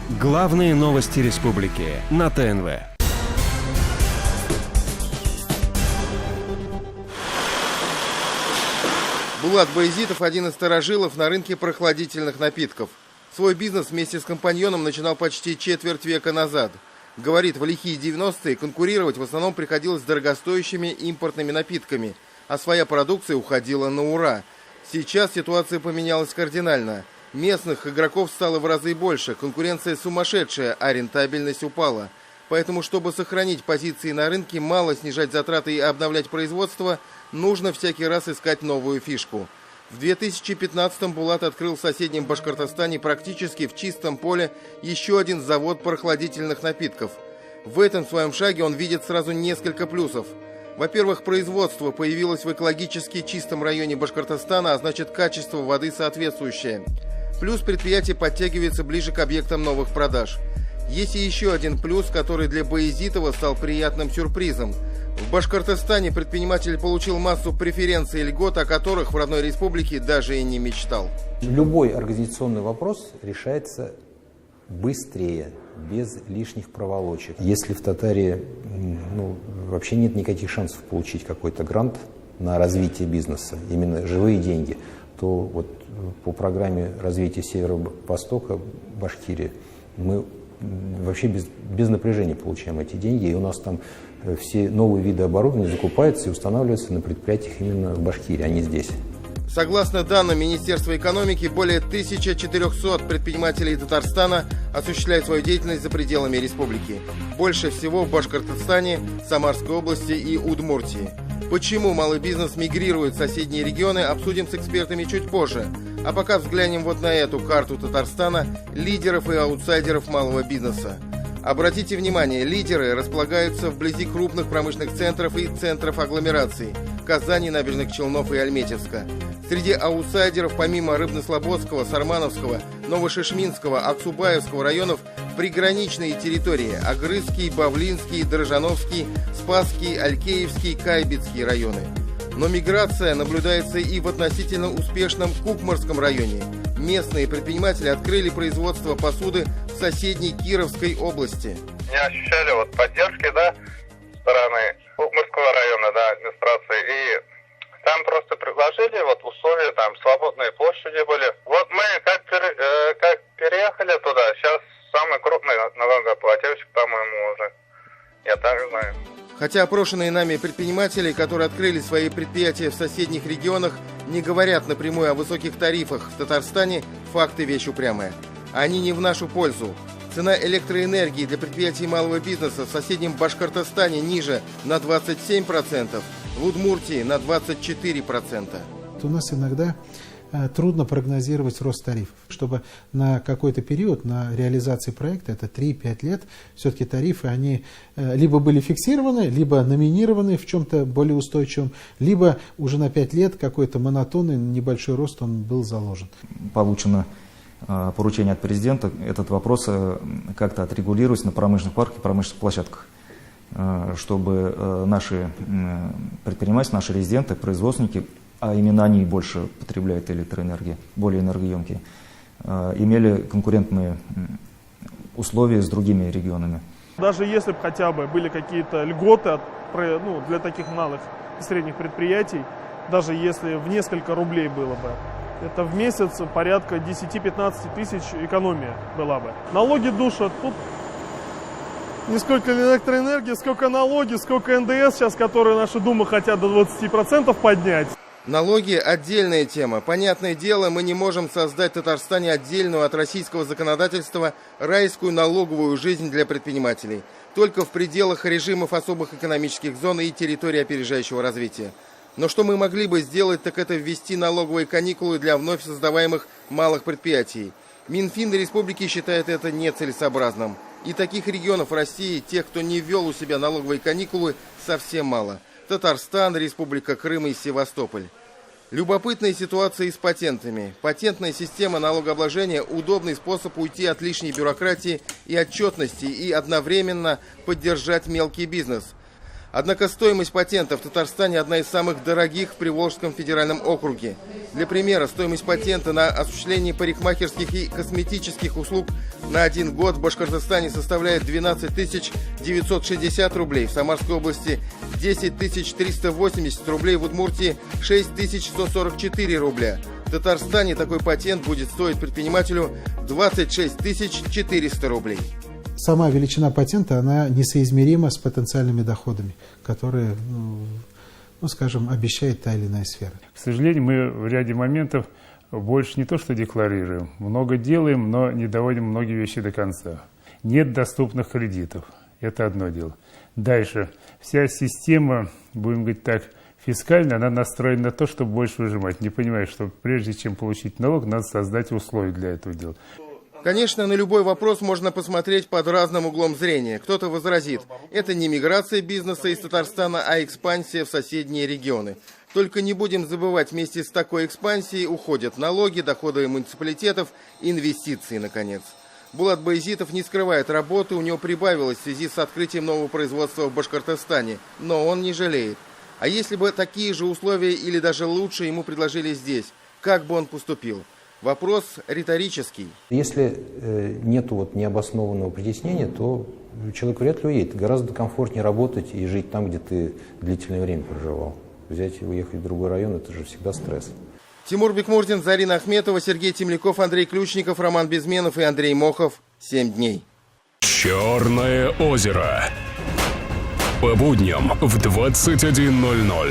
Главные новости республики на ТНВ. Булат Баязитов – один из старожилов на рынке прохладительных напитков. Свой бизнес вместе с компаньоном начинал почти четверть века назад. Говорит, в лихие 90-е конкурировать в основном приходилось с дорогостоящими импортными напитками, а своя продукция уходила на ура. Сейчас ситуация поменялась кардинально. Местных игроков стало в разы больше, конкуренция сумасшедшая, а рентабельность упала. Поэтому, чтобы сохранить позиции на рынке, мало снижать затраты и обновлять производство, нужно всякий раз искать новую фишку. В 2015-м Булат открыл в соседнем Башкортостане практически в чистом поле еще один завод прохладительных напитков. В этом своем шаге он видит сразу несколько плюсов. Во-первых, производство появилось в экологически чистом районе Башкортостана, а значит качество воды соответствующее. Плюс предприятие подтягивается ближе к объектам новых продаж. Есть и еще один плюс, который для Баязитова стал приятным сюрпризом. В Башкортостане предприниматель получил массу преференций и льгот, о которых в родной республике даже и не мечтал. Любой организационный вопрос решается быстрее, без лишних проволочек. Если в Татарии вообще нет никаких шансов получить какой-то грант на развитие бизнеса, именно живые деньги, то вот по программе развития Северо-Востока Башкирии мы вообще без напряжения получаем эти деньги, и у нас там все новые виды оборудования закупаются и устанавливаются на предприятиях именно в Башкирии, а не здесь. Согласно данным Министерства экономики, более 1400 предпринимателей Татарстана осуществляют свою деятельность за пределами республики. Больше всего в Башкортостане, Самарской области и Удмуртии. Почему малый бизнес мигрирует в соседние регионы, обсудим с экспертами чуть позже. А пока взглянем вот на эту карту Татарстана, лидеров и аутсайдеров малого бизнеса. Обратите внимание, лидеры располагаются вблизи крупных промышленных центров и центров агломераций – Казани, Набережных Челнов и Альметьевска. Среди аутсайдеров, помимо Рыбнослободского, Сармановского, Новошишминского, Аксубаевского районов, приграничные территории – Агрызский, Бавлинский, Дрожановский, Спасский, Алькеевский, Кайбицкий районы. Но миграция наблюдается и в относительно успешном Кукмарском районе. Местные предприниматели открыли производство посуды в соседней Кировской области. Не ощущали поддержки, стороны Кукмарского района, администрации. И там просто предложили условия, там свободные площади были. Мы как переехали туда, сейчас самый крупный налогоплательщик, по-моему, уже. Я так знаю. Хотя опрошенные нами предприниматели, которые открыли свои предприятия в соседних регионах, не говорят напрямую о высоких тарифах в Татарстане, факты вещь упрямая. Они не в нашу пользу. Цена электроэнергии для предприятий малого бизнеса в соседнем Башкортостане ниже на 27%, в Удмуртии на 24%. У нас иногда трудно прогнозировать рост тарифов. Чтобы на какой-то период, на реализации проекта, это 3-5 лет, все-таки тарифы, они либо были фиксированы, либо номинированы в чем-то более устойчивом, либо уже на 5 лет какой-то монотонный небольшой рост он был заложен. Получено поручение от президента этот вопрос как-то отрегулировать на промышленных парках и промышленных площадках, чтобы наши предприниматели, наши резиденты, производственники, а именно они больше потребляют электроэнергии, более энергоемкие, имели конкурентные условия с другими регионами. Даже если бы хотя бы были какие-то льготы для таких малых и средних предприятий, даже если в несколько рублей было бы, это в месяц порядка 10-15 тысяч экономия была бы. Налоги душат. Тут не сколько электроэнергии, сколько налоги, сколько НДС сейчас, которые наши думы хотят до 20% поднять. Налоги – отдельная тема. Понятное дело, мы не можем создать в Татарстане отдельную от российского законодательства райскую налоговую жизнь для предпринимателей. Только в пределах режимов особых экономических зон и территорий опережающего развития. Но что мы могли бы сделать, так это ввести налоговые каникулы для вновь создаваемых малых предприятий. Минфин республики считает это нецелесообразным. И таких регионов России, тех, кто не ввел у себя налоговые каникулы, совсем мало. Татарстан, Республика Крым и Севастополь. Любопытная ситуация и с патентами. Патентная система налогообложения – удобный способ уйти от лишней бюрократии и отчетности и одновременно поддержать мелкий бизнес. Однако стоимость патента в Татарстане одна из самых дорогих в Приволжском федеральном округе. Для примера, стоимость патента на осуществление парикмахерских и косметических услуг на 1 год в Башкортостане составляет 12 960 рублей, в Самарской области 10 380 рублей, в Удмуртии 6 144 рубля. В Татарстане такой патент будет стоить предпринимателю 26 400 рублей. Сама величина патента, она несоизмерима с потенциальными доходами, которые, скажем, обещает та или иная сфера. К сожалению, мы в ряде моментов больше не то что декларируем, много делаем, но не доводим многие вещи до конца. Нет доступных кредитов. Это одно дело. Дальше. Вся система, будем говорить так, фискальная, она настроена на то, чтобы больше выжимать. Не понимая, что прежде чем получить налог, надо создать условия для этого дела. Конечно, на любой вопрос можно посмотреть под разным углом зрения. Кто-то возразит, это не миграция бизнеса из Татарстана, а экспансия в соседние регионы. Только не будем забывать, вместе с такой экспансией уходят налоги, доходы муниципалитетов, инвестиции, наконец. Булат Баязитов не скрывает работы, у него прибавилось в связи с открытием нового производства в Башкортостане, но он не жалеет. А если бы такие же условия или даже лучше ему предложили здесь, как бы он поступил? Вопрос риторический. Если нету необоснованного притеснения, то человек вряд ли уедет. Гораздо комфортнее работать и жить там, где ты длительное время проживал. Взять и уехать в другой район – это же всегда стресс. Тимур Бекмурдин, Зарина Ахметова, Сергей Темляков, Андрей Ключников, Роман Безменов и Андрей Мохов. 7 дней. Черное озеро. По будням в 21:00.